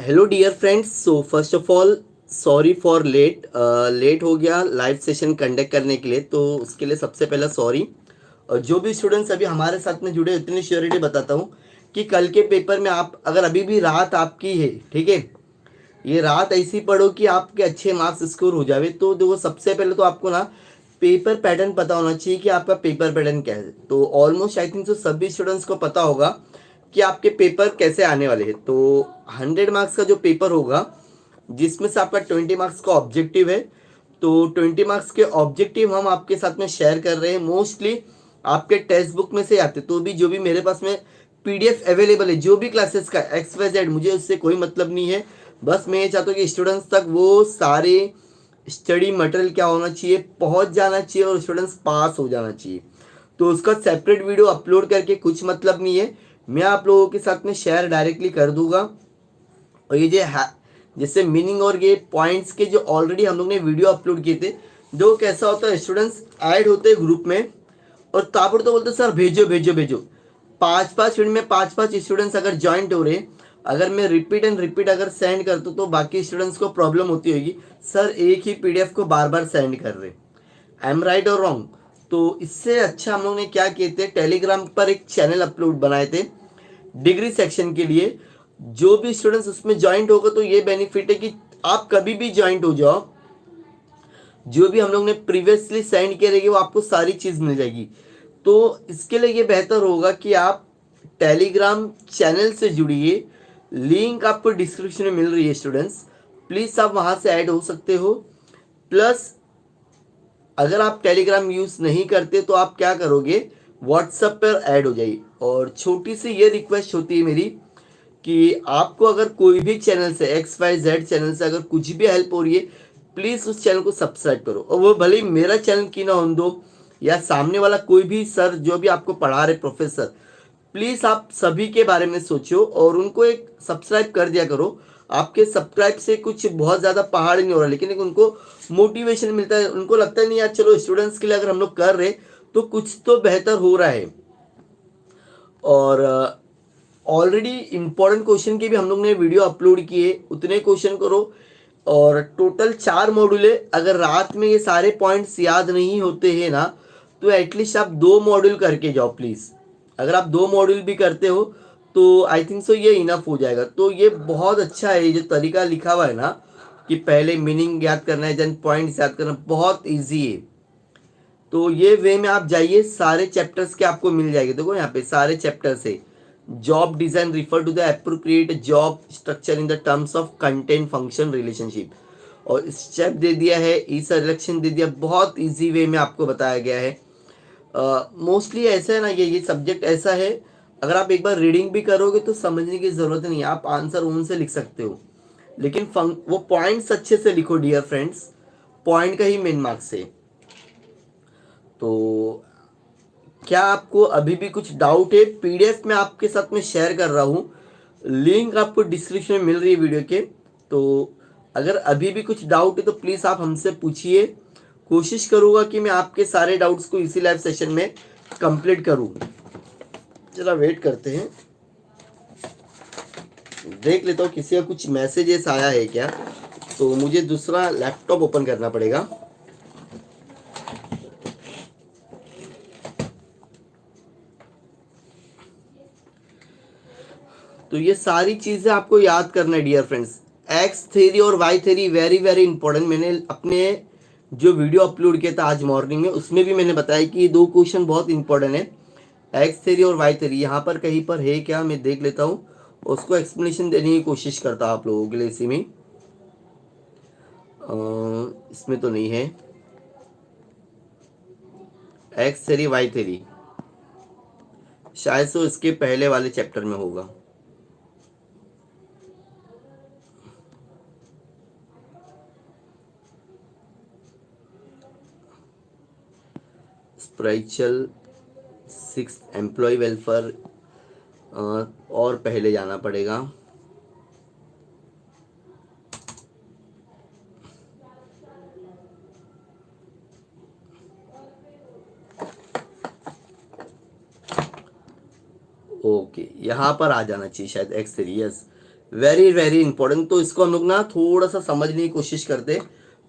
Hello dear friends. So first of all sorry for late हो गया live session conduct करने के लिए, तो उसके लिए सबसे पहला सॉरी। और जो भी स्टूडेंट्स अभी हमारे साथ में जुड़े इतनी श्योरिटी बताता हूँ कि कल के पेपर में आप अगर अभी भी रात आपकी है, ठीक है, ये रात ऐसी पढ़ो कि आपके अच्छे मार्क्स स्कोर हो जावे। तो देखो सबसे पहले तो आपको ना पेपर पैटर्न पता होना चाहिए कि आपका पेपर पैटर्न क्या है। तो ऑलमोस्ट आई थिंक तो सभी स्टूडेंट्स को पता होगा कि आपके पेपर कैसे आने वाले हैं। तो 100 मार्क्स का जो पेपर होगा जिसमें से आपका 20 मार्क्स का ऑब्जेक्टिव है, तो 20 मार्क्स के ऑब्जेक्टिव हम आपके साथ में शेयर कर रहे हैं। मोस्टली आपके टेक्स्ट बुक में से आते, तो भी जो भी मेरे पास में पीडीएफ अवेलेबल है जो भी क्लासेस का एक्स वाई जेड, मुझे उससे कोई मतलब नहीं है। बस मैं ये चाहता हूँ कि स्टूडेंट्स तक वो सारे स्टडी मटेरियल क्या होना चाहिए, पहुंच जाना चाहिए और स्टूडेंट्स पास हो जाना चाहिए। तो उसका सेपरेट वीडियो अपलोड करके कुछ मतलब नहीं है, मैं आप लोगों के साथ में शेयर डायरेक्टली कर दूंगा। और ये जो जैसे मीनिंग और ये पॉइंट्स के जो ऑलरेडी हम लोग ने वीडियो अपलोड किए थे, जो कैसा होता है स्टूडेंट्स ऐड होते हैं ग्रुप में और ताबड़ तो बोलते सर भेजो भेजो भेजो। 5-5 मिनट में 5-5 स्टूडेंट्स अगर ज्वाइंट हो रहे, अगर मैं रिपीट एंड रिपीट अगर सेंड कर दूँ तो बाकी स्टूडेंट्स को प्रॉब्लम होती होगी, सर एक ही पीडीएफ को बार बार सेंड कर रहे। आई एम राइट और रॉन्ग? तो इससे अच्छा हम लोग ने क्या किए थे, टेलीग्राम पर एक चैनल अपलोड बनाए थे डिग्री सेक्शन के लिए। जो भी स्टूडेंट्स उसमें ज्वाइंट होगा तो ये बेनिफिट है कि आप कभी भी ज्वाइंट हो जाओ, जो भी हम लोग ने प्रीवियसली सेंड किए रहेगी वो आपको सारी चीज मिल जाएगी। तो इसके लिए ये बेहतर होगा कि आप टेलीग्राम चैनल से जुड़िए। लिंक आपको डिस्क्रिप्शन में मिल रही है स्टूडेंट्स, प्लीज आप वहां से ऐड हो सकते हो। प्लस अगर आप टेलीग्राम यूज नहीं करते तो आप क्या करोगे, व्हाट्सएप पर ऐड हो जाइए। और छोटी सी ये रिक्वेस्ट होती है मेरी कि आपको अगर कोई भी चैनल से एक्स वाई जेड चैनल से अगर कुछ भी हेल्प हो रही है, प्लीज उस चैनल को सब्सक्राइब करो। और वो भले ही मेरा चैनल की ना हो दो या सामने वाला कोई भी सर जो भी आपको पढ़ा रहे प्रोफेसर, प्लीज आप सभी के बारे में सोचो और उनको एक सब्सक्राइब कर दिया करो। आपके सब्सक्राइब से कुछ बहुत ज्यादा पहाड़ नहीं हो रहा, लेकिन एक उनको मोटिवेशन मिलता है, उनको लगता है नहीं यार चलो स्टूडेंट्स के लिए अगर हम लोग कर रहे तो कुछ तो बेहतर हो रहा है। और ऑलरेडी इंपॉर्टेंट क्वेश्चन के भी हम लोग ने वीडियो अपलोड किए, उतने क्वेश्चन करो। और टोटल 4 मॉड्यूल है, अगर रात में ये सारे पॉइंट्स याद नहीं होते हैं ना, तो एटलीस्ट आप 2 मॉड्यूल करके जाओ प्लीज। अगर आप 2 मॉड्यूल भी करते हो तो आई थिंक सो ये इनफ हो जाएगा। तो ये बहुत अच्छा है, ये जो तरीका लिखा हुआ है ना कि पहले मीनिंग याद करना है देन पॉइंट्स याद करना, बहुत ईजी है। तो ये वे में आप जाइए, सारे चैप्टर्स के आपको मिल जाएंगे। देखो यहाँ पे सारे चैप्टर्स है। Job design refer to the appropriate job structure in the terms of content function relationship. और स्टेप दे दिया है, ई सिलेक्शन दे दिया, बहुत इजी वे में आपको बताया गया है। मोस्टली ऐसा है ना, ये सब्जेक्ट ऐसा है, अगर आप एक बार रीडिंग भी करोगे तो समझने की जरूरत नहीं है, आप आंसर उनसे लिख सकते हो। लेकिन वो पॉइंट्स अच्छे से लिखो डियर फ्रेंड्स, पॉइंट का ही मेन मार्क्स है। तो क्या आपको अभी भी कुछ डाउट है? पीडीएफ में आपके साथ में शेयर कर रहा हूँ, लिंक आपको डिस्क्रिप्शन में मिल रही है वीडियो के। तो अगर अभी भी कुछ डाउट है तो प्लीज़ आप हमसे पूछिए, कोशिश करूँगा कि मैं आपके सारे डाउट्स को इसी लाइव सेशन में कंप्लीट करूँ। जरा वेट करते हैं, देख लेता हूँ किसी का कुछ मैसेजेस आया है क्या। तो मुझे दूसरा लैपटॉप ओपन करना पड़ेगा। तो ये सारी चीजें आपको याद करना है डियर फ्रेंड्स। एक्स थ्योरी और Y theory very very important. मैंने अपने जो वीडियो अपलोड किया था आज मॉर्निंग में, उसमें भी मैंने बताया कि ये 2 क्वेश्चन बहुत इंपॉर्टेंट है। एक्स थ्योरी और वाई थ्योरी यहाँ पर कहीं पर है क्या, मैं देख लेता हूँ, उसको एक्सप्लेनेशन देने की कोशिश करता हूँ आप लोगों के लिए। इसी में इसमें तो नहीं है। एक्स थ्योरी वाई थ्योरी शायद से इसके पहले वाले चैप्टर में होगा। स्पिरिचुअल 6 एम्प्लॉय वेलफेयर, और पहले जाना पड़ेगा। ओके, यहाँ पर आ जाना चाहिए शायद x three, yes. Very very important. तो इसको हम लोग ना थोड़ा सा समझने की कोशिश करते,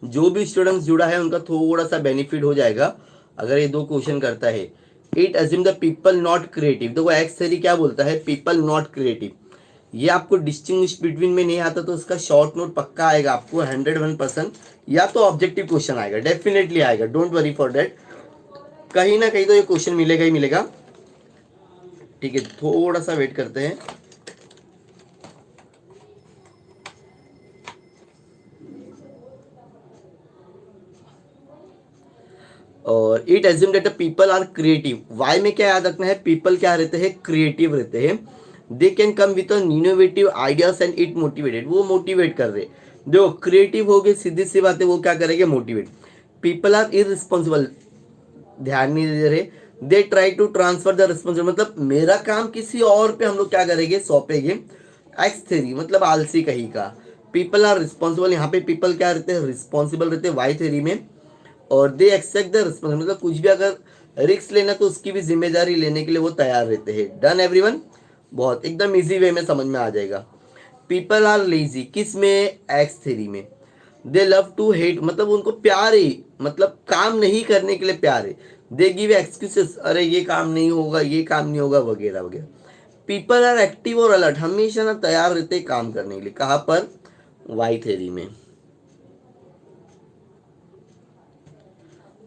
जो भी स्टूडेंट्स जुड़ा है उनका थोड़ा सा बेनिफिट हो जाएगा अगर ये दो क्वेश्चन करता है। It assume the people not creative, देखो एक्स थ्योरी क्या बोलता है, पीपल नॉट क्रिएटिव। ये आपको डिस्टिंग्विश बिटवीन में नहीं आता तो इसका शॉर्ट नोट पक्का आएगा आपको 101%, या तो ऑब्जेक्टिव क्वेश्चन आएगा, डेफिनेटली आएगा, डोंट वरी फॉर दैट, कहीं ना कहीं तो ये क्वेश्चन मिलेगा ही मिलेगा। ठीक है, थोड़ा सा वेट करते हैं। और it assume that people are creative, Y में क्या याद रखना है, पीपल क्या रहते हैं, क्रिएटिव रहते हैं। They can come with innovative ideas and it motivated, वो मोटिवेट कर रहे। देखो क्रिएटिव हो गए, सीधी सी बात है, वो क्या करेंगे, मोटिवेट। पीपल आर इररिस्पॉन्सिबल, ध्यान नहीं दे रहे। They try to transfer the responsible, मतलब मेरा काम किसी और पे हम लोग क्या करेंगे, सौंपेंगे। एक्स थ्योरी मतलब आलसी कहीं का। पीपल आर रिस्पॉन्सिबल, यहाँ पे पीपल क्या रहते हैं, रिस्पॉन्सिबल रहते हैं वाई थ्योरी में। और दे एक्सेप्ट द रिस्पॉन्सिबल, मतलब कुछ भी अगर रिस्क लेना तो उसकी भी जिम्मेदारी लेने के लिए वो तैयार रहते हैं। डन एवरीवन, बहुत एकदम इजी वे में समझ में आ जाएगा। पीपल आर लेजी, किस में, एक्स थ्योरी में। दे लव टू हेट, मतलब उनको प्यार है, मतलब काम नहीं करने के लिए प्यार है। दे गिव एक्सक्यूजेस, अरे ये काम नहीं होगा, ये काम नहीं होगा, वगैरह वगैरह। पीपल आर एक्टिव और अलर्ट, हमेशा ना तैयार रहते हैं काम करने के लिए, कहाँ पर, वाई थ्योरी में।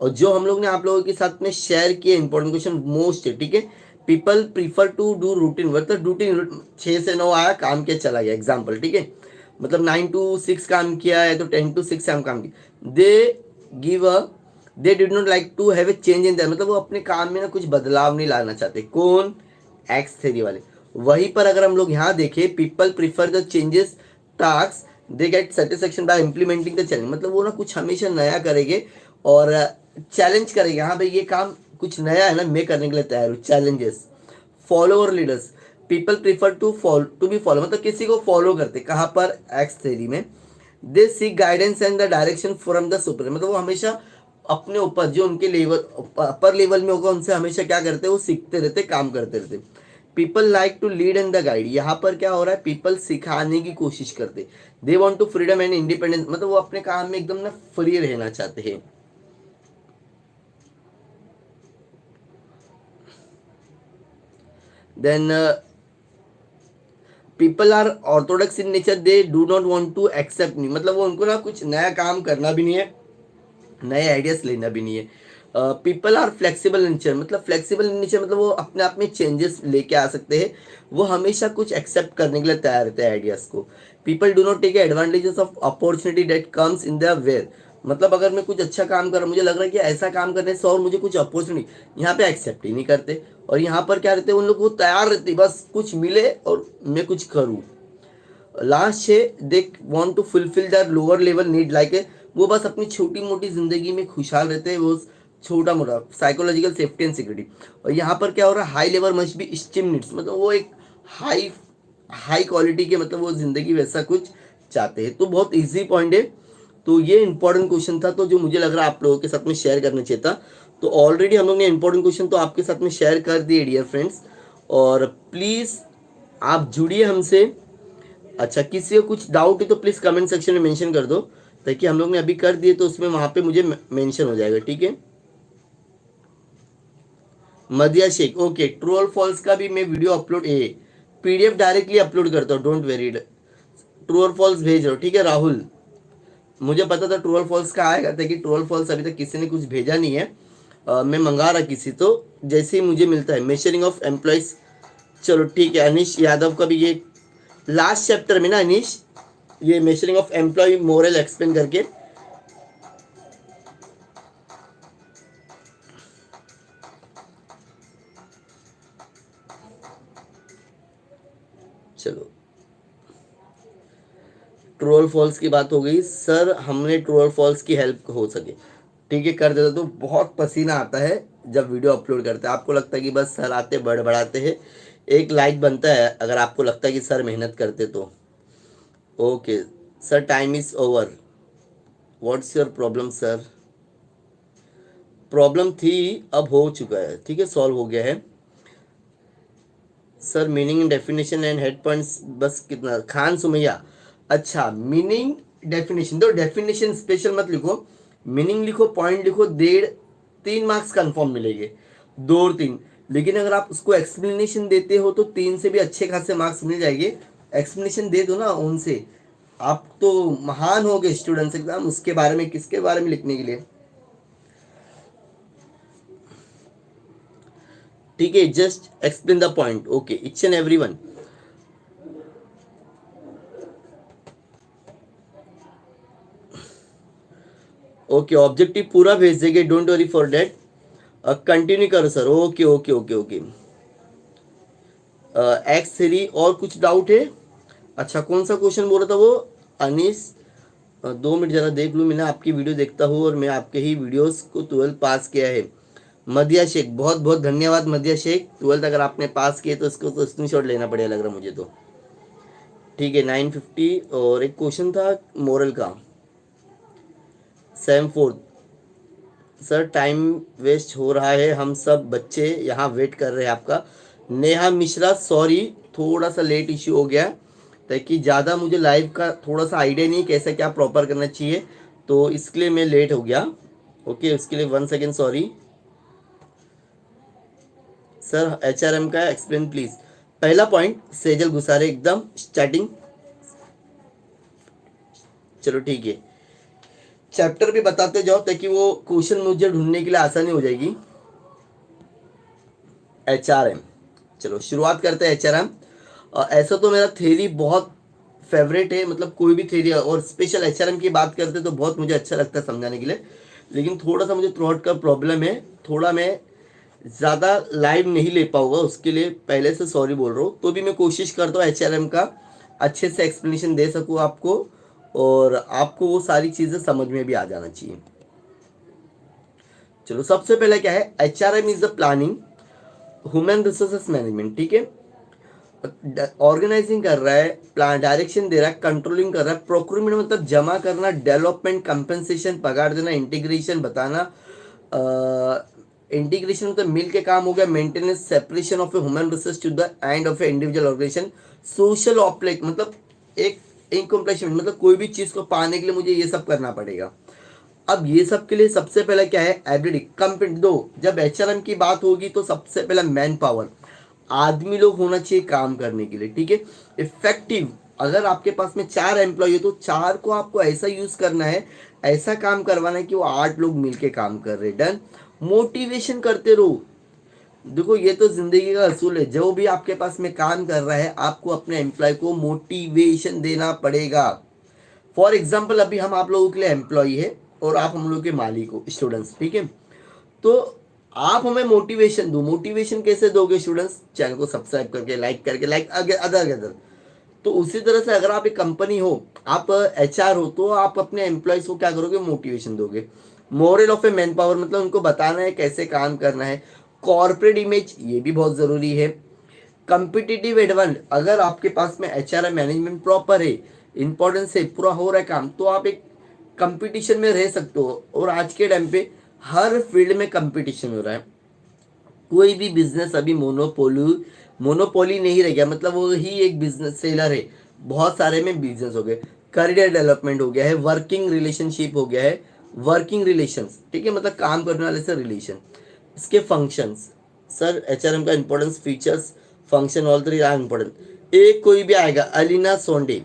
और जो हम लोग ने आप लोगों के साथ में शेयर किए इंपॉर्टेंट क्वेश्चन मोस्ट है, ठीक है। People prefer to do routine work, तो रूटीन 6 से 9 आया, काम किया, चला गया, एग्जाम्पल, ठीक है। मतलब 9 to 6 काम किया है तो 10 to 6 काम किया। They give a, they did not like to have a change in that, मतलब वो अपने काम में ना कुछ बदलाव नहीं लाना चाहते, कौन, एक्स थ्योरी वाले। वहीं पर अगर हम लोग यहाँ देखें, people prefer the changes task, they get satisfaction bye implementing the challenge, मतलब वो ना कुछ हमेशा नया करेंगे और चैलेंज करेंगे, हाँ भाई ये काम कुछ नया है ना, मैं करने के लिए तैयार हूँ, challenges. Follower leaders, people prefer to follow, to be follow, मतलब किसी को फॉलो करते, कहाँ पर, एक्स थ्योरी में। They seek guidance and the direction from the super, मतलब वो हमेशा अपने ऊपर जो उनके लेवल, अपर लेवल में होगा उनसे हमेशा क्या करते हैं, वो सीखते रहते, काम करते रहते। People like to lead and the guide, यहाँ पर क्या हो रहा है, पीपल सिखाने की कोशिश करते। They want to freedom and independence, मतलब वो अपने काम में एकदम ना फ्री रहना चाहते हैं। Then people are orthodox in nature, they do not want to accept नहीं, मतलब वो उनको ना कुछ नया काम करना भी नहीं है, नए आइडियाज लेना भी नहीं है। People are flexible in nature, मतलब फ्लेक्सिबल इन नेचर मतलब वो अपने आप में चेंजेस लेके आ सकते हैं, वो हमेशा कुछ एक्सेप्ट करने के लिए तैयार रहते हैं आइडियाज को। People do not take advantages of opportunity that comes in their way, मतलब अगर मैं कुछ अच्छा काम कर रहा हूँ, मुझे लग रहा है कि ऐसा काम करने से और मुझे कुछ अपॉर्चुनिटी, यहाँ पे एक्सेप्ट ही नहीं करते। और यहाँ पर क्या रहते हैं, उन लोग वो तैयार रहते हैं, बस कुछ मिले और मैं कुछ करूँ। लास्ट है, they want to fulfil that lower level need, like a, वो बस अपनी छोटी मोटी जिंदगी में खुशहाल रहते हैं, वो छोटा मोटा साइकोलॉजिकल सेफ्टी एंड सिक्योरिटी। और यहाँ पर क्या हो रहा है, high level must be steam needs, मतलब वो एक हाई हाई क्वालिटी के, मतलब वो जिंदगी वैसा कुछ चाहते हैं। तो बहुत इजी पॉइंट है। तो ये इंपॉर्टेंट क्वेश्चन था, तो जो मुझे लग रहा है आप लोगों के साथ में शेयर करना चाहिए था। तो ऑलरेडी हम लोग ने इंपॉर्टेंट क्वेश्चन तो आपके साथ में शेयर कर दिए डियर फ्रेंड्स। और प्लीज़ आप जुड़िए हमसे। अच्छा, किसी को कुछ डाउट है तो प्लीज़ कमेंट सेक्शन में मेंशन कर दो, ताकि हम लोग ने अभी कर दिए तो उसमें वहाँ पे मुझे मेंशन हो जाएगा, ठीक है। मदिया शेख, ओके, ट्रू और फॉल्स का भी मैं वीडियो अपलोड, ए पीडीएफ डायरेक्टली अपलोड करता हूँ, डोंट वेरी। ट्रू और फॉल्स भेज रहा हूँ, ठीक है राहुल। मुझे पता था ट्रू और फॉल्स का आएगा, लेकिन ट्रू और फॉल्स अभी तक किसी ने कुछ भेजा नहीं है। मैं मंगा रहा किसी, तो जैसे ही मुझे मिलता है, मेजरिंग ऑफ एम्प्लॉयज। चलो ठीक है, अनिश यादव का भी ये लास्ट चैप्टर में ना अनिश, ये measuring of employ moral explain करके। चलो, ट्रू और फॉल्स की बात हो गई सर, हमने ट्रू और फॉल्स की हेल्प हो सके, ठीक है कर देता। तो बहुत पसीना आता है जब वीडियो अपलोड करते हैं, आपको लगता है कि बस सर आते बड़बड़ाते हैं, एक लाइक बनता है अगर आपको लगता है कि सर मेहनत करते तो। Okay sir, time is over, what's your problem sir. Problem थी, अब हो चुका है, ठीक है, सॉल्व हो गया है। Sir meaning definition and head points बस कितना, खान सुमैया। अच्छा, मीनिंग डेफिनेशन, तो डेफिनेशन स्पेशल मत लिखो, मीनिंग लिखो, पॉइंट लिखो, 1.5 3 मार्क्स कंफर्म मिलेंगे, 2 और 3। लेकिन अगर आप उसको एक्सप्लेनेशन देते हो तो 3 से भी अच्छे खासे मार्क्स मिल जाएंगे। एक्सप्लेनेशन दे दो ना उनसे, आप तो महान हो गए स्टूडेंट्स एग्जाम उसके बारे में, किसके बारे में लिखने के लिए। ठीक है, just explain the point, okay each and every one. Okay, objective पूरा भेज देंगे, don't worry for date. Continue करो sir, okay okay okay okay. X3 और कुछ डाउट है? अच्छा, कौन सा क्वेश्चन बोल रहा था वो अनीस? 2 मिनट जरा देख लूँ, मैंने आपकी वीडियो देखता हूँ और मैं आपके ही वीडियोस को 12 पास किया है। मदिया शेख, बहुत बहुत धन्यवाद मदिया शेख, 12 अगर आपने पास किए तो इसको तो स्क्रीनशॉट लेना पड़ेगा लग रहा मुझे तो। ठीक है, 950। और एक क्वेश्चन था मोरल का, sem fourth. Sir time waste हो रहा है, हम सब बच्चे यहाँ वेट कर रहे हैं आपका। नेहा मिश्रा, सॉरी थोड़ा सा लेट इश्यू हो गया, ताकि ज़्यादा मुझे लाइव का थोड़ा सा आइडिया नहीं कैसे क्या प्रॉपर करना चाहिए, तो इसके लिए मैं लेट हो गया। ओके, उसके लिए 1 सेकेंड सॉरी। सर HRM का एक्सप्लेन प्लीज। पहला पॉइंट सेजल गुसारे एकदम स्टार्टिंग। चलो ठीक है, चैप्टर भी बताते जाओ ताकि वो क्वेश्चन मुझे ढूंढने के लिए आसानी हो जाएगी। HRM, चलो शुरुआत करते हैं HRM। ऐसा तो मेरा थ्योरी बहुत फेवरेट है, मतलब कोई भी थ्योरी और स्पेशल HRM की बात करते तो बहुत मुझे अच्छा लगता है समझाने के लिए। लेकिन थोड़ा सा मुझे थ्रोट का प्रॉब्लम है, थोड़ा मैं ज़्यादा लाइव नहीं ले पाऊंगा, उसके लिए पहले से सॉरी बोल रहा हूँ। तो भी मैं कोशिश करता हूँ HRM का अच्छे से एक्सप्लेनेशन दे सकूँ आपको, और आपको वो सारी चीज़ें समझ में भी आ जाना चाहिए। चलो, सबसे पहले क्या है, HRM is the planning human resources management. ठीक है, ऑर्गेनाइजिंग कर रहा है, प्लान डायरेक्शन दे रहा है, कंट्रोलिंग कर रहा है। प्रोक्यूरमेंट मतलब जमा करना, डेवलपमेंट, कंपनसेशन पगार देना, इंटीग्रेशन बताना। इंटीग्रेशन मतलब मिल के काम हो गया, maintenance separation of a human resource to the end of a individual organisation. Social operate मतलब एक इनकम्प्लीशन, मतलब कोई भी चीज को पाने के लिए मुझे ये सब करना पड़ेगा। अब ये सब के लिए सबसे पहले क्या है, एबिलिटी कंपेट दो। जब HRM की बात होगी तो सबसे पहला मैन पावर, आदमी लोग होना चाहिए काम करने के लिए। ठीक है, इफेक्टिव, अगर आपके पास में 4 एम्प्लॉय है तो 4 को आपको ऐसा यूज करना है, ऐसा काम करवाना है कि वो 8 लोग मिलके काम कर रहे। डन। मोटिवेशन करते रहो, देखो ये तो जिंदगी का असूल है, जो भी आपके पास में काम कर रहा है आपको अपने एम्प्लॉय को मोटिवेशन देना पड़ेगा। फॉर एग्जाम्पल अभी हम आप लोगों के लिए एम्प्लॉय है और आप हम लोग के मालिक हो स्टूडेंट्स। ठीक है, तो आप हमें मोटिवेशन दो। मोटिवेशन कैसे दोगे स्टूडेंट्स? चैनल को सब्सक्राइब करके, लाइक करके, लाइक अदर अदर। तो उसी तरह से अगर आप एक कंपनी हो, आप HR हो, तो आप अपने एम्प्लॉयज को क्या करोगे, मोटिवेशन दोगे। Moral of a man power मतलब उनको बताना है कैसे काम करना है। कॉर्पोरेट इमेज, ये भी बहुत जरूरी है। कंपिटिटिव एडवांस, अगर आपके पास में HRM मैनेजमेंट प्रॉपर है, इंपॉर्टेंस है, पूरा हो रहा है काम, तो आप एक कंपटीशन में रह सकते हो। और आज के टाइम पे हर फील्ड में कंपटीशन हो रहा है, कोई भी बिजनेस अभी मोनोपोली मोनोपोली नहीं रह गया, मतलब वो ही एक बिजनेस सेलर है, बहुत सारे में बिजनेस हो गए। करियर डेवलपमेंट हो गया है, वर्किंग रिलेशनशिप हो गया है, वर्किंग रिलेशंस। ठीक है, मतलब काम करने वाले से रिलेशन। इसके फंक्शंस, सर HRM का importance, features, function, all three are important. एक कोई भी आएगा, अलीना सोंडे।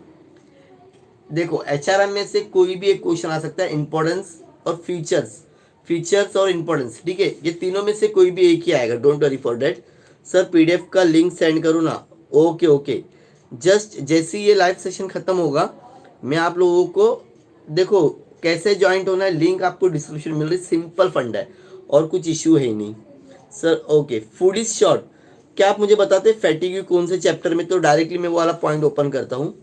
देखो HRM में से कोई भी एक क्वेश्चन आ सकता है, इंपॉर्टेंस और फीचर्स, फीचर्स और इंपॉर्टेंस। ठीक है, ये तीनों में से कोई भी एक ही आएगा, don't worry for that. Sir PDF का लिंक सेंड करूँ ना? ओके ओके, जस्ट जैसे ही ये लाइव सेशन खत्म होगा मैं आप लोगों को, देखो कैसे ज्वाइंट होना है, लिंक आपको डिस्क्रिप्शन मिल रही, सिंपल फंड है और कुछ इश्यू है ही नहीं। Sir okay, food is short, क्या आप मुझे बताते फैटिग कौन से चैप्टर में, तो डायरेक्टली मैं वो वाला पॉइंट ओपन करता हूँ।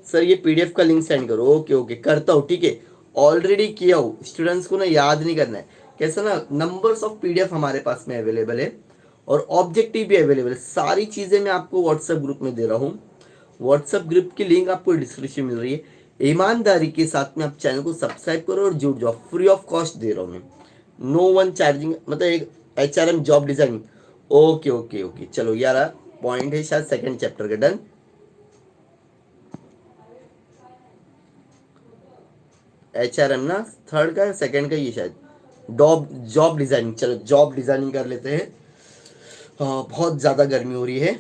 सर ये PDF का लिंक सेंड करो, ओके ओके करता हूँ। ठीक है, ऑलरेडी किया हूँ, स्टूडेंट्स को ना याद नहीं करना है। कैसा ना, नंबर्स ऑफ PDF हमारे पास में अवेलेबल है और ऑब्जेक्टिव भी अवेलेबल है, सारी चीज़ें मैं आपको व्हाट्सएप ग्रुप में दे रहा हूँ। व्हाट्सएप ग्रुप की लिंक आपको डिस्क्रिप्शन मिल रही है। ईमानदारी के साथ में आप चैनल को सब्सक्राइब करो और जुड़ जाओ, फ्री ऑफ कॉस्ट दे रहा हूँ मैं। नो वन चार्जिंग, मतलब एक HRM job designing. Okay okay okay, चलो 11 पॉइंट है शायद सेकंड चैप्टर का। डन। HRM ना थर्ड का सेकंड का, ये शायद जॉब जॉब डिजाइनिंग। चलो जॉब डिजाइनिंग कर लेते हैं। बहुत ज़्यादा गर्मी हो रही है।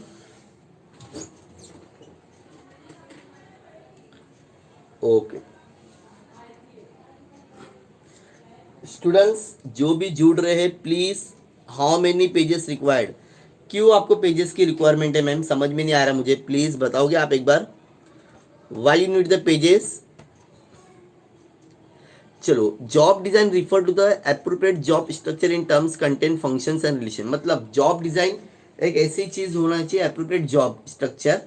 ओके स्टूडेंट्स, जो भी जुड़ रहे हैं please, how many pages required, क्यों आपको पेजेस की रिक्वायरमेंट है मैम, समझ में नहीं आ रहा मुझे, प्लीज बताओगे आप एक बार, why you need the pages. चलो, job design refer to the appropriate job structure in terms content functions and relation. मतलब जॉब डिजाइन एक ऐसी चीज होना चाहिए, एप्रोप्रिएट जॉब स्ट्रक्चर,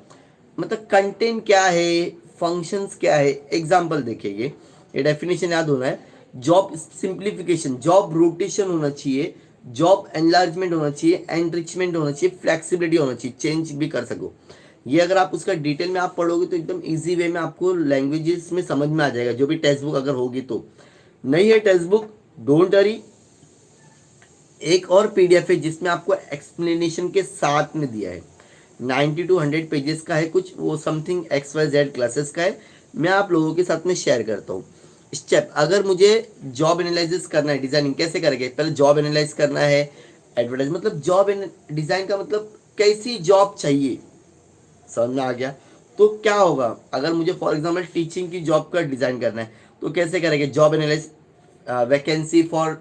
मतलब कंटेंट क्या है, फंक्शंस क्या है। एग्जांपल देखिए, ये डेफिनेशन याद होना है। जॉब सिंप्लीफिकेशन, जॉब रोटेशन होना चाहिए, जॉब एनलार्जमेंट होना चाहिए, एनरिचमेंट होना चाहिए, फ्लेक्सिबिलिटी होना चाहिए, चेंज भी कर सको। ये अगर आप उसका डिटेल में आप पढ़ोगे तो एकदम इजी वे में आपको लैंग्वेजेस में समझ में आ जाएगा, जो भी टेक्स्ट बुक अगर होगी तो। नहीं है टेक्स्ट बुक, डोंट वरी, एक और पीडीएफ है जिसमें आपको एक्सप्लेनेशन के साथ में दिया है, 90 to 100 पेजेस का है कुछ, वो समथिंग XYZ क्लासेस का है। मैं आप लोगों के साथ में शेयर करता हूँ स्टेप। अगर मुझे जॉब एनालिसिस करना है, डिजाइनिंग कैसे करेंगे, पहले जॉब एनालाइज करना है। एडवर्टाइज मतलब जॉब डिजाइन का मतलब कैसी जॉब चाहिए, समझ में आ गया। तो क्या होगा, अगर मुझे फॉर एग्जांपल टीचिंग की जॉब का डिजाइन करना है तो कैसे करेंगे, job analysis, vacancy for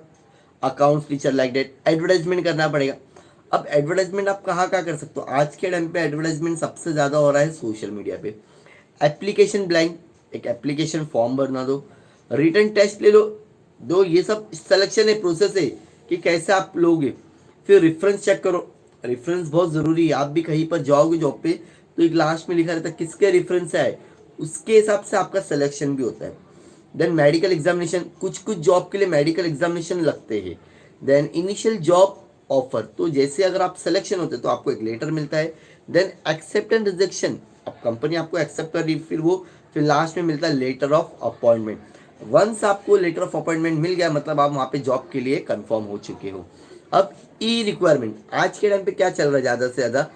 accounts teacher like that, advertisement करना पड़ेगा। अब एडवर्टाइजमेंट आप कहाँ कहाँ कर सकते हो, आज के टाइम पे एडवर्टाइजमेंट सबसे ज़्यादा हो रहा है सोशल मीडिया पे। एप्लीकेशन ब्लैंक, एक एप्लीकेशन फॉर्म भरना दो, रिटर्न टेस्ट ले लो, दो, ये सब सिलेक्शन है, प्रोसेस है कि कैसे आप लोगे। फिर रेफरेंस चेक करो, रेफरेंस बहुत ज़रूरी है। आप भी कहीं पर जाओगे जॉब पे तो एक लास्ट में लिखा रहता है किसके रेफरेंस है, उसके हिसाब से आपका सिलेक्शन भी होता है। देन मेडिकल एग्जामिनेशन, कुछ कुछ जॉब के लिए मेडिकल एग्जामिनेशन लगते हैं। देन इनिशियल जॉब ऑफर, तो जैसे अगर आप सिलेक्शन होते तो आपको एक लेटर मिलता है। देन एक्सेप्ट एंड रिजेक्शन, अब कंपनी आपको एक्सेप्ट कर रही, फिर लास्ट में मिलता है लेटर ऑफ अपॉइंटमेंट। वंस आपको लेटर ऑफ अपॉइंटमेंट मिल गया मतलब आप वहाँ पे जॉब के लिए कंफर्म हो चुके हो। अब ई रिक्वायरमेंट, आज के टाइम पे क्या चल रहा है, ज़्यादा से ज़्यादा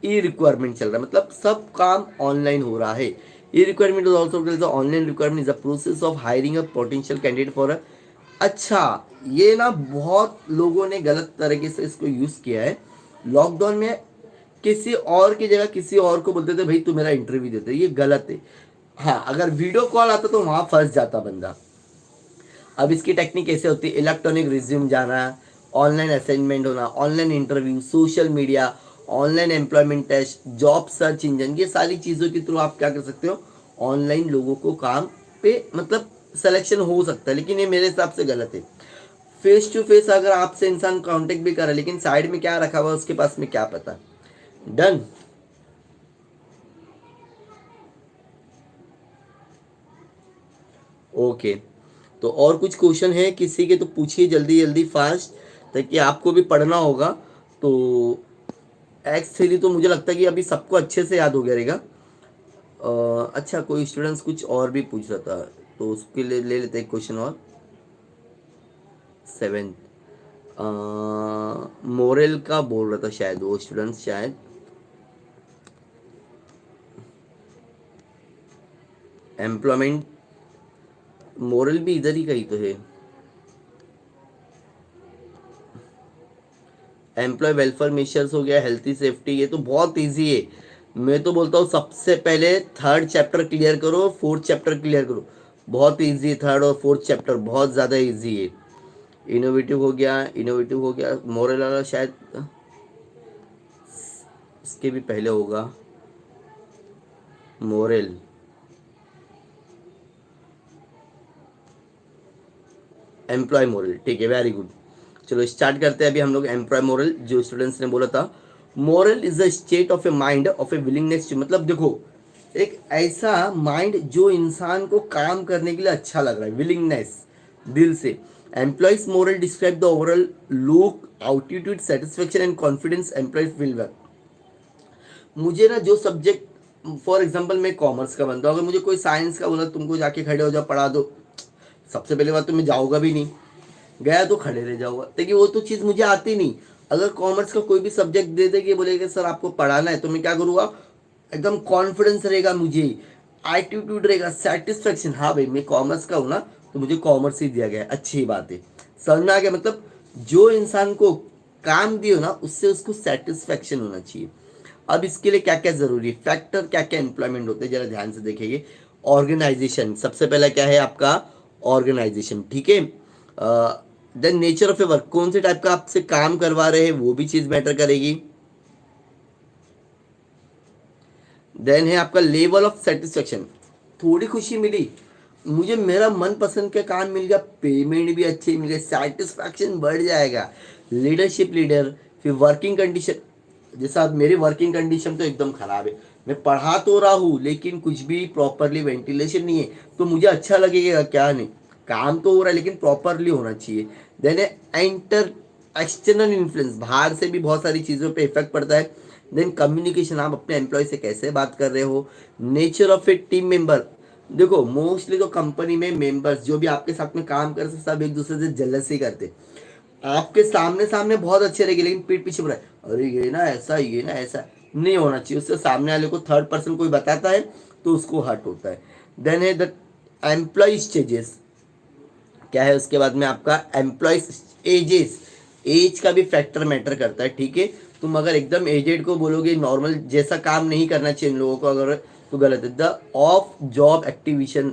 ई रिक्वायरमेंट चल रहा है, मतलब सब काम ऑनलाइन हो रहा है। E requirement is also the online requirement is a process of hiring a potential candidate for a, अच्छा, ये ना बहुत लोगों ने गलत तरीके से इसको यूज़ किया है। लॉकडाउन में किसी और की जगह किसी और को बोलते थे भाई तू मेरा इंटरव्यू देते, ये गलत है। हाँ, अगर वीडियो कॉल आता तो वहाँ फंस जाता बंदा। अब इसकी टेक्निक कैसे होती है, इलेक्ट्रॉनिक रिज्यूम जाना, ऑनलाइन असाइनमेंट होना, online interview, social media, online employment test, job search engine, ये सारी चीज़ों के थ्रू आप क्या कर सकते हो, ऑनलाइन लोगों को काम पे मतलब सिलेक्शन हो सकता है। लेकिन ये मेरे हिसाब से गलत है। फेस टू फेस अगर आपसे इंसान कांटेक्ट भी करे लेकिन साइड में क्या रखा हुआ है उसके पास में क्या पता। डन। ओके, तो और कुछ क्वेश्चन है किसी के तो पूछिए जल्दी जल्दी फास्ट, ताकि आपको भी पढ़ना होगा। तो X3 तो मुझे लगता है कि अभी सबको अच्छे से याद हो गया रहेगा। अच्छा, कोई स्टूडेंट्स कुछ और भी पूछ रहा था तो उसके लिए ले लेते एक क्वेश्चन और। सेवेंथ, मोरल का बोल रहा था शायद वो स्टूडेंट्स, शायद एम्प्लॉयमेंट, मोरल भी इधर ही कहीं तो है। एम्प्लॉय वेलफेयर मेजर्स हो गया, हेल्थी सेफ्टी, ये तो बहुत इजी है। मैं तो बोलता हूँ सबसे पहले थर्ड चैप्टर क्लियर करो, फोर्थ चैप्टर क्लियर करो, बहुत इजी है। थर्ड और फोर्थ चैप्टर बहुत ज़्यादा इजी है। इनोवेटिव हो गया, इनोवेटिव हो गया, मोरल वाला शायद इसके भी पहले होगा। मोरल, एम्प्लॉय मोरल, ठीक है, वेरी गुड। चलो स्टार्ट करते हैं अभी हम लोग। एम्प्लॉय मोरल जो स्टूडेंट्स ने बोला था, morale is a state of a mind of a willingness to, मतलब देखो एक ऐसा माइंड जो इंसान को काम करने के लिए अच्छा लग रहा है, विलिंगनेस, दिल से। Employees moral describe the overall look, attitude, satisfaction and confidence employees feel work. मुझे ना जो सब्जेक्ट, फॉर एग्जांपल मैं कॉमर्स का बनता हूँ, अगर मुझे कोई साइंस का बोला तुमको जाके खड़े हो जाओ पढ़ा दो, सबसे पहले बात तो मैं जाऊँगा भी नहीं। गया तो खड़े रह जाऊंगा, देखिए वो तो चीज़ मुझे आती नहीं। अगर कॉमर्स का कोई भी सब्जेक्ट दे दे कि बोलेगा सर आपको पढ़ाना है, तो मैं क्या करूँगा, एकदम कॉन्फिडेंस रहेगा मुझे, एटीट्यूड रहेगा, सेटिस्फेक्शन, हाँ भाई मैं कॉमर्स का हूँ ना, तो मुझे कॉमर्स ही दिया गया है, अच्छी बात है। समझ में आ गया, मतलब जो इंसान को काम दियो ना उससे उसको सेटिस्फेक्शन होना चाहिए। अब इसके लिए क्या क्या जरूरी फैक्टर, क्या क्या एम्प्लॉयमेंट होते हैं, जरा ध्यान से देखेंगे। ऑर्गेनाइजेशन, सबसे पहला क्या है आपका, ऑर्गेनाइजेशन, ठीक है। Then nature of a work, कौन से टाइप का आपसे काम करवा रहे हैं वो भी चीज मैटर करेगी। देन है आपका लेवल ऑफ सेटिस्फेक्शन, थोड़ी खुशी मिली, मुझे मेरा मनपसंद का काम मिल गया, पेमेंट भी अच्छी मिल गई, सेटिस्फैक्शन बढ़ जाएगा। लीडरशिप लीडर, फिर वर्किंग कंडीशन, जैसा अब मेरी वर्किंग कंडीशन तो एकदम खराब है, मैं पढ़ा तो रहा हूँ लेकिन कुछ भी प्रॉपरली वेंटिलेशन नहीं है, तो मुझे अच्छा लगेगा क्या, नहीं, काम तो हो रहा है लेकिन प्रॉपरली होना चाहिए। देन एंटर एक्सटर्नल इन्फ्लुएंस, बाहर से भी बहुत सारी चीज़ों पे इफेक्ट पड़ता है। देन कम्युनिकेशन, आप अपने एम्प्लॉय से कैसे बात कर रहे हो। Nature of A team member, देखो मोस्टली तो कंपनी में मेंबर्स जो भी आपके साथ में काम करते हैं, सब एक दूसरे से जलस ही करते, आपके सामने सामने बहुत अच्छे रहेंगे लेकिन पीठ पीछे बुरा है, अरे ये ना ऐसा, ये ना ऐसा, नहीं होना चाहिए। उससे सामने वाले को थर्ड पर्सन कोई बताता है तो उसको हर्ट होता है। देन है द एम्प्लॉय स्टेजेस, क्या है उसके बाद में आपका एम्प्लॉय एजेस, एज का भी फैक्टर मैटर करता है, ठीक है। तुम अगर एकदम एजेड को बोलोगे नॉर्मल जैसा काम नहीं करना चाहिए इन लोगों को, अगर तो गलत है। द ऑफ जॉब एक्टिविशन,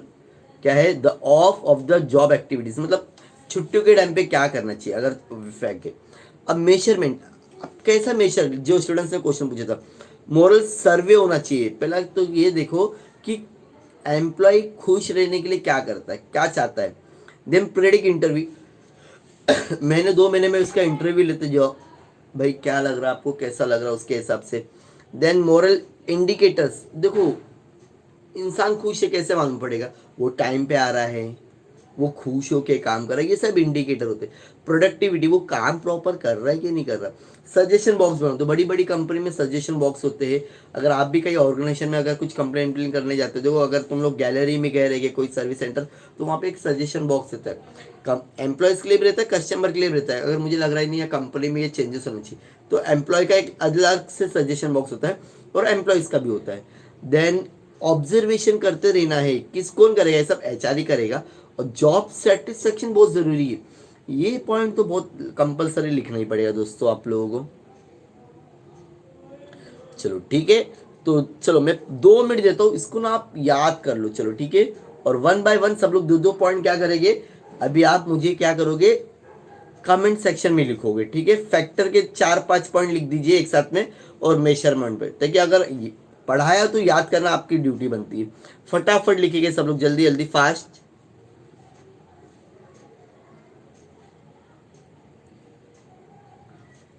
क्या है, the of of the job activities, मतलब छुट्टियों के टाइम पे क्या करना चाहिए अगर फैक्ट है। अब मेजरमेंट, अब कैसा मेजर, जो स्टूडेंट्स ने क्वेश्चन पूछा था, मोरल सर्वे होना चाहिए। पहला तो ये देखो कि एम्प्लॉय खुश रहने के लिए क्या करता है, क्या चाहता है। देन प्रेडिक्ट इंटरव्यू, महीने 2 महीने में उसका इंटरव्यू लेते जाओ, भाई क्या लग रहा है आपको, कैसा लग रहा है उसके हिसाब से। देन मोरल इंडिकेटर्स, देखो इंसान खुश है कैसे मालूम पड़ेगा, वो टाइम पे आ रहा है, वो खुश होके काम कर रहा है, ये सब इंडिकेटर होते हैं। प्रोडक्टिविटी, वो काम प्रॉपर कर रहा है कि नहीं कर रहा। सजेशन बॉक्स बनाओ, तो बड़ी बड़ी कंपनी में सजेशन बॉक्स होते हैं। अगर आप भी कहीं ऑर्गेनाइजेशन में अगर कुछ कंप्लेन करने जाते हो, देखो अगर तुम लोग गैलरी में गए रहे कोई सर्विस सेंटर, तो वहाँ पे एक सजेशन बॉक्स रहता है, कम एम्प्लॉयज़ के लिए भी रहता है, कस्टमर के लिए भी रहता है। अगर मुझे लग रहा है नहीं है कंपनी में ये चेंजेस होने चाहिए, तो एम्प्लॉय का एक अलग से सजेशन बॉक्स होता है और एम्प्लॉयज़ का भी होता है। देन ऑब्जर्वेशन करते रहना है, किस कौन करेगा, ये सब एचआर ही करेगा। और जॉब सेटिस्फेक्शन बहुत ज़रूरी है, ये पॉइंट तो बहुत कंपलसरी लिखना ही पड़ेगा दोस्तों आप लोगों को। चलो ठीक है, तो चलो मैं 2 मिनट देता हूँ, इसको ना आप याद कर लो, चलो ठीक है। और वन बाय वन सब लोग दो दो पॉइंट क्या करेंगे, अभी आप मुझे क्या करोगे, कमेंट सेक्शन में लिखोगे, ठीक है। फैक्टर के 4-5 पॉइंट लिख दीजिए एक साथ में, और मेजरमेंट पे, ताकि अगर पढ़ाया तो याद करना आपकी ड्यूटी बनती है। फटाफट लिखिए सब लोग, जल्दी जल्दी, फास्ट,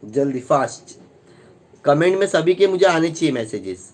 जल्दी फास्ट। कमेंट में सभी के मुझे आने चाहिए मैसेजेस।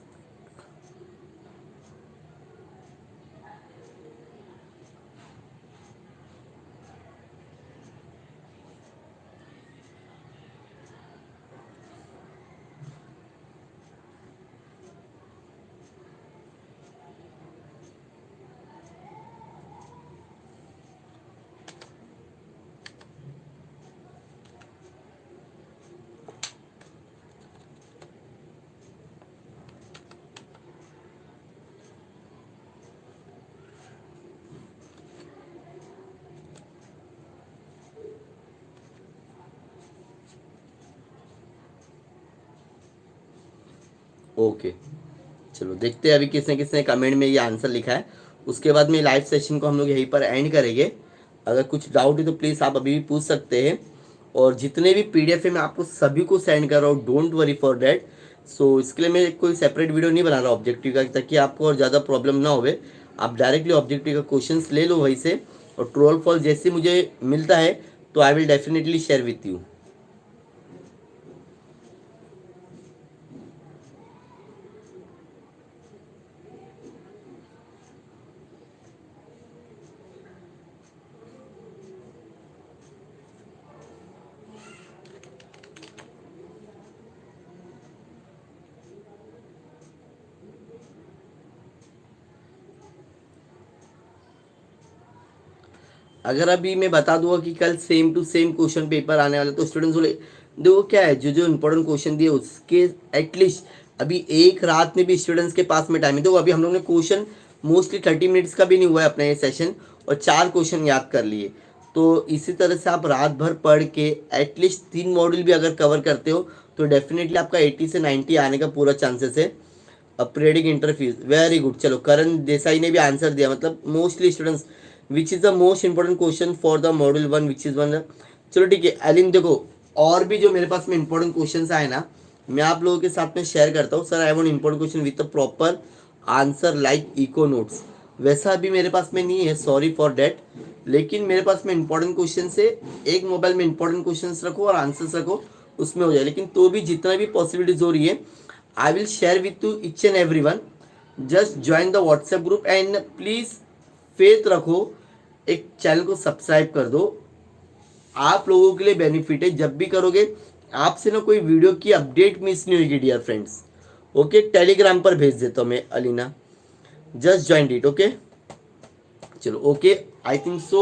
ओके, चलो देखते हैं अभी किसने किसने कमेंट में ये आंसर लिखा है। उसके बाद में लाइव सेशन को हम लोग यहीं पर एंड करेंगे। अगर कुछ डाउट है तो प्लीज़ आप अभी भी पूछ सकते हैं। और जितने भी पीडीएफ है मैं आपको सभी को सेंड कर रहा हूँ, डोंट वरी फॉर डैट। सो इसके लिए मैं कोई सेपरेट वीडियो नहीं बना रहा ऑब्जेक्टिव का, ताकि आपको और ज़्यादा प्रॉब्लम ना होवे। आप डायरेक्टली ऑब्जेक्टिव का क्वेश्चंस ले लो वहीं से, और ट्रू और फॉल्स जैसे मुझे मिलता है तो I will definitely share with you. अगर अभी मैं बता दूंगा कि कल same to same question paper आने वाला, तो स्टूडेंट्स बोले देखो क्या है, जो जो इंपॉर्टेंट क्वेश्चन दिए उसके एटलीस्ट अभी एक रात में भी स्टूडेंट्स के पास में टाइम है। देखो अभी हम लोग ने क्वेश्चन मोस्टली 30 मिनट्स का भी नहीं हुआ है अपना ये सेशन, और 4 क्वेश्चन याद कर लिए। तो इसी तरह से आप रात भर पढ़ के एटलीस्ट 3 मॉड्यूल भी अगर कवर करते हो तो डेफिनेटली आपका 80 से 90 आने का पूरा चांसेस है। Upgrading interface very good. चलो करण देसाई ने भी आंसर दिया, मतलब mostly students which is the most important question for the module 1 which is one. चलो ठीक है एलिन, देखो और भी जो मेरे पास में इंपॉर्टेंट क्वेश्चंस आए ना, मैं आप लोगों के साथ में शेयर करता हूँ। Sir I want important question with the proper answer like eco notes, वैसा अभी मेरे पास में नहीं है, सॉरी फॉर डैट। लेकिन मेरे पास में इंपॉर्टेंट क्वेश्चन से एक मोबाइल में इंपॉर्टेंट क्वेश्चंस रखो और आंसर्स रखो, उसमें हो जाए। लेकिन तो भी जितना भी पॉसिबिलिटीज हो रही है I will share with you each and every one. Just join the WhatsApp group and please faith रखो, एक चैनल को सब्सक्राइब कर दो। आप लोगों के लिए बेनिफिट है, जब भी करोगे आपसे ना कोई वीडियो की अपडेट मिस नहीं होगी डियर फ्रेंड्स। ओके टेलीग्राम पर भेज देता हूँ मैं Alina, just join it. Okay चलो okay, I think so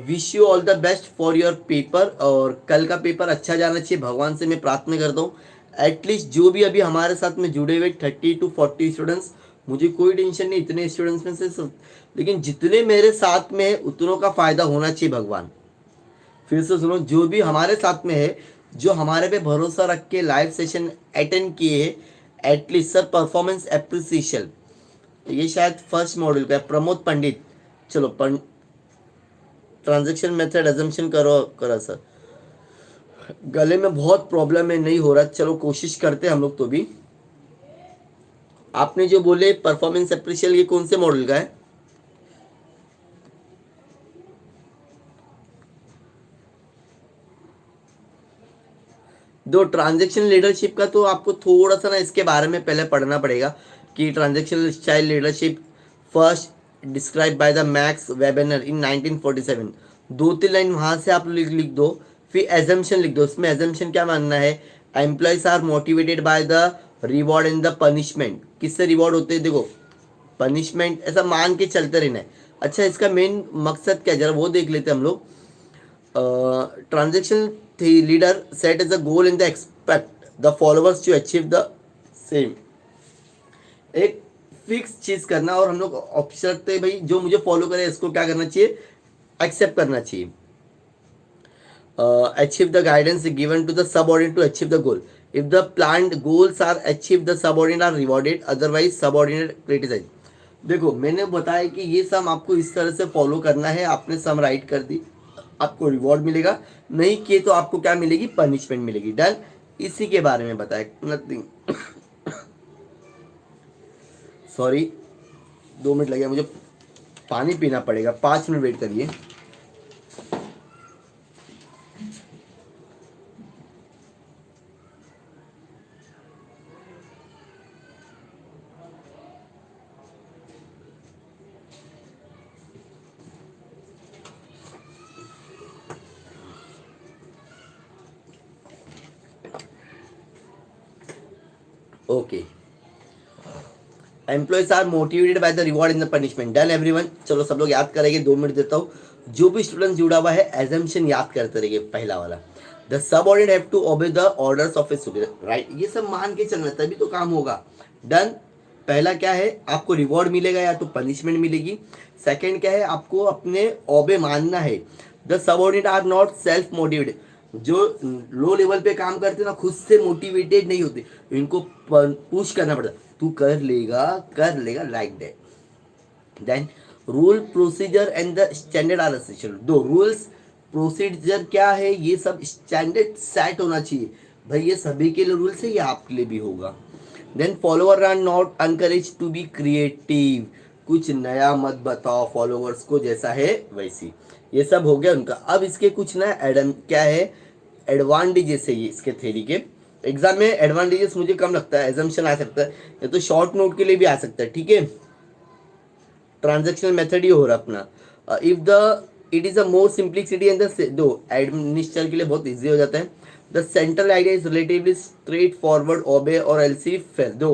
wish you all the best for your paper, और कल का पेपर अच्छा जाना चाहिए, भगवान से मैं प्रार्थना करता हूँ। एटलीस्ट जो भी अभी हमारे साथ में जुड़े हुए 30 to 40 स्टूडेंट्स, मुझे कोई टेंशन नहीं इतने स्टूडेंट्स में से लेकिन जितने मेरे साथ में है उतनों का फायदा होना चाहिए भगवान। फिर से सुनो, जो भी हमारे साथ में है, जो हमारे पे भरोसा रख के लाइव सेशन अटेंड किए है, एटलीस्ट सर परफॉर्मेंस एप्रिसिएशन, ये शायद फर्स्ट मॉड्यूल का है, प्रमोद पंडित। चलो ट्रांजैक्शन मेथड एजम्पशन करो करा सर, गले में बहुत प्रॉब्लम है, नहीं हो रहा। चलो कोशिश करते हैं हम लोग। तो भी आपने जो बोले परफॉर्मेंस एप्रिशियल, ये कौन से मॉडल का है? दो ट्रांजैक्शन लीडरशिप का तो आपको थोड़ा सा ना इसके बारे में पहले पढ़ना पड़ेगा कि transaction style leadership first describe by the Max Weber in 1947। 2-3 line वहां से आप लिख दो, फिर एजम्पशन लिख दो। उसमें एजम्पशन क्या मानना है, employees are motivated by the reward and the punishment. किससे रिवॉर्ड होते हैं? देखो पनिशमेंट, ऐसा मान के चलते रहना है। अच्छा इसका मेन मकसद क्या है जरा वो देख लेते हैं हम लोग। Transaction leader set as a goal in the expect the followers to achieve the same. एक फिक्स चीज करना, और हम लोग ऑप्शन रखते हैं भाई जो मुझे फॉलो करे इसको क्या करना चाहिए, एक्सेप्ट करना चाहिए। Achieve the guidance given to the subordinate to achieve the goal. If the planned goals are achieve the subordinate are rewarded, otherwise subordinate criticise. देखो मैंने बताया कि ये सम आपको इस तरह से फॉलो करना है। आपने सम राइट कर दी, आपको रिवॉर्ड मिलेगा, नहीं किए तो आपको क्या मिलेगी, पनिशमेंट मिलेगी। डन, इसी के बारे में बताया, नथिंग। सॉरी 2 मिनट लगे मुझे, पानी पीना पड़ेगा, 5 मिनट वेट करिए। Okay, employees are motivated by the reward in the punishment. Done everyone, चलो सब लोग याद करेंगे, 2 मिनट देता हूँ। जो भी स्टूडेंट जुड़ा हुआ है एजम्पशन याद करते रहिए। पहला वाला, the subordinate have to obey the orders of a superior, right, ये सब मान के चलना तभी तो काम होगा। डन, पहला क्या है, आपको रिवॉर्ड मिलेगा या तो पनिशमेंट मिलेगी। सेकंड क्या है, आपको अपने ओबे मानना है। The subordinate are not self motivated, जो लो लेवल पे काम करते ना खुद से मोटिवेटेड नहीं होते, इनको पुश करना पड़ता, तू कर लेगा like that. Then rule procedure and the standard are essential. दो रूल्स प्रोसीजर क्या है, ये सब स्टैंडर्ड सेट होना चाहिए भाई, ये सभी के लिए रूल्स है, ये आपके लिए भी होगा। Then follower are not encourage to be creative, कुछ नया मत बताओ फॉलोअर्स को, जैसा है वैसी। ये सब हो गया उनका। अब इसके कुछ ना एडम क्या है, एडवांटेजेस है ये इसके थ्योरी के। एग्जाम में एडवांटेजेस मुझे कम लगता है, एजम्पशन आ सकता है या तो शॉर्ट नोट के लिए भी आ सकता है, ठीक है। ट्रांजेक्शनल मेथड ही हो रहा अपना। If the it is a more simplicity and दो एडमिनिस्टर के लिए बहुत इजी हो जाता है। The central idea is relatively straightforward, ओबे और एल्सी फेल। दो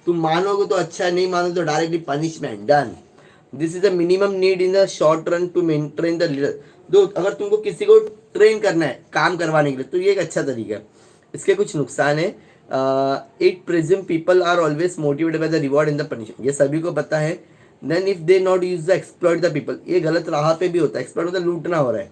तुम मानोगे तो अच्छा, नहीं मानोगे तो directly punishment. Done, this is the minimum need in the short run to maintain the leader. दो, अगर तुमको किसी को ट्रेन करना है काम करवाने के लिए तो ये एक अच्छा तरीका है। इसके कुछ नुकसान है। It presume people are always motivated by the reward in the punishment, ये सभी को पता है। Then if they not use the exploit the people, ये गलत राह पे भी होता है। एक्सप्लॉइट मतलब लूटना हो रहा है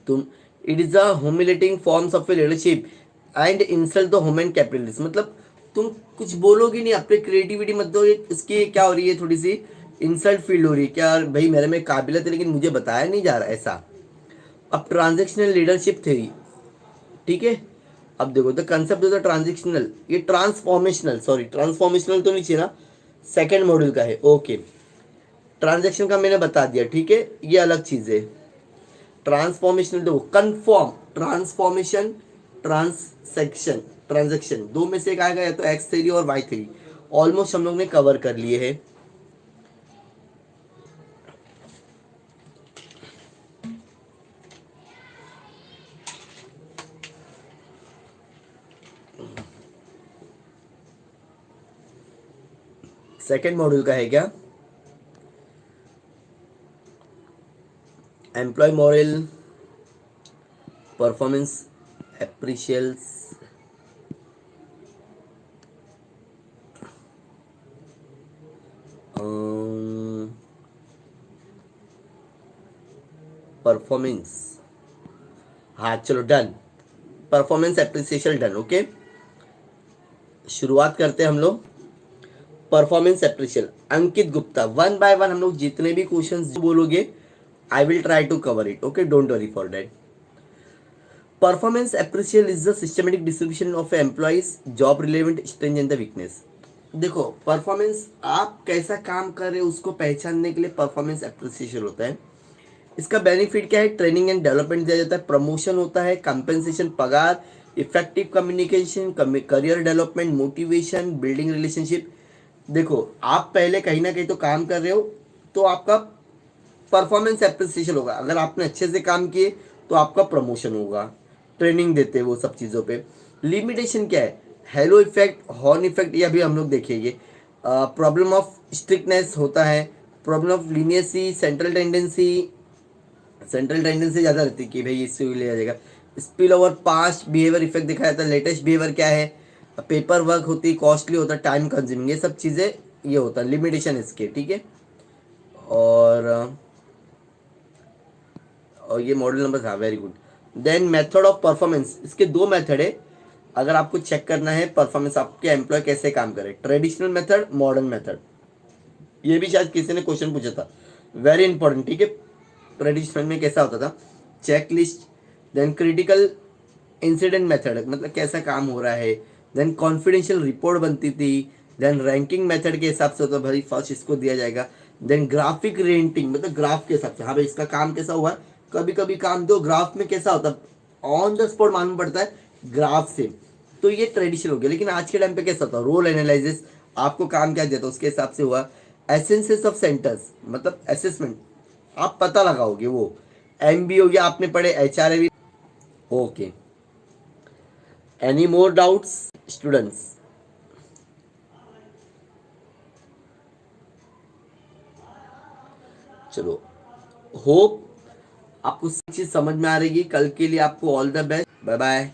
तुम। It is a humiliating forms of a leadership and insult the human capitalism, मतलब तुम कुछ बोलोगे नहीं, अपनी क्रिएटिविटी मत दो। इसकी क्या हो रही है, थोड़ी सी इंसल्ट फील हो रही है। क्या भाई मेरे में काबिलियत है लेकिन मुझे बताया नहीं जा रहा ऐसा। अब ट्रांजेक्शनल लीडरशिप थ्योरी, ठीक है। अब देखो the concept of the transactional, ये ट्रांसफॉर्मेशनल, सॉरी ट्रांसफॉर्मेशनल तो नहीं चाहिए ना, सेकेंड मॉड्यूल का है। ओके, ट्रांजेक्शन का मैंने बता दिया, ठीक है, ये अलग चीज है। ट्रांसफॉर्मेशनल देखो, कन्फॉर्म, ट्रांसफॉर्मेशन, ट्रांससेक्शन, ट्रांजेक्शन, दो में से एक आएगा, या तो एक्स थ्री और वाई थ्री। ऑलमोस्ट हम लोग ने कवर कर लिए है। सेकेंड मॉड्यूल का है क्या, employ morale, performance appraisals, performance, हाँ चलो done, performance appreciation done. Okay, शुरुआत करते हैं हम लोग। Performance appreciation, Ankit Gupta, one by one हम लोग जितने भी क्वेश्चंस बोलोगे I will try to cover it. Okay, don't worry for that. Performance appreciation is the systematic distribution of employees job relevant strength and the weakness. देखो performance, आप कैसा काम कर रहे हो उसको पहचानने के लिए परफॉर्मेंस एप्रिसिएशन होता है। इसका बेनिफिट क्या है, ट्रेनिंग एंड डेवलपमेंट दिया जाता है, प्रमोशन होता है, कंपेंसेशन पगार, effective communication, career development, motivation, building relationship. देखो आप पहले कहीं ना कहीं तो काम कर रहे हो, तो आपका परफॉर्मेंस एप्रिसिएशन होगा। अगर आपने अच्छे से काम किए तो आपका प्रमोशन होगा, ट्रेनिंग देते हैं वो सब चीज़ों पे। लिमिटेशन क्या है, हेलो इफेक्ट, हॉर्न इफेक्ट, ये अभी हम लोग देखेंगे। प्रॉब्लम ऑफ स्ट्रिक्टनेस होता है, problem of leniency, central tendency, central tendency ज़्यादा रहती है कि भाई इससे ले जाएगा। Spill over, past behaviour effect दिखाया जाता है। लेटेस्ट बिहेवियर क्या है, पेपर वर्क होती है, कॉस्टली होता है, टाइम कंज्यूमिंग, ये सब चीज़ें ये होता है लिमिटेशन इसके, ठीक है। और ये मॉडल नंबर था, very good. Then method of performance, इसके दो मेथड है। अगर आपको चेक करना है परफॉर्मेंस आपके एम्प्लॉय कैसे काम करे, ट्रेडिशनल मेथड, मॉडर्न मेथड, ये भी शायद किसी ने क्वेश्चन पूछा था, वेरी इंपॉर्टेंट, ठीक है। ट्रेडिशनल में कैसा होता था, checklist, then critical incident method, मतलब कैसा काम हो रहा है, देन कॉन्फिडेंशियल रिपोर्ट बनती थी, देन रैंकिंग मेथड के हिसाब से होता भाई फर्स्ट इसको दिया जाएगा, देन ग्राफिक रेंटिंग, मतलब ग्राफ के हिसाब से, हाँ भाई इसका काम कैसा हुआ। कभी कभी काम दो ग्राफ में कैसा होता ऑन द स्पॉट मालूम पड़ता है ग्राफ से, तो ये ट्रेडिशनल हो गया। लेकिन आज के टाइम पे कैसा होता है, रोल एनालिसिस, आपको काम क्या देता है उसके हिसाब से हुआ। एसेंसेस ऑफ सेंटर्स, मतलब असेसमेंट, आप पता लगाओगे वो। एमबी हो गया, आपने पढ़े एचआरए भी। Okay, any more doubts students? चलो, होप आपको चीज समझ में आ रही है। कल के लिए आपको all the best, bye bye.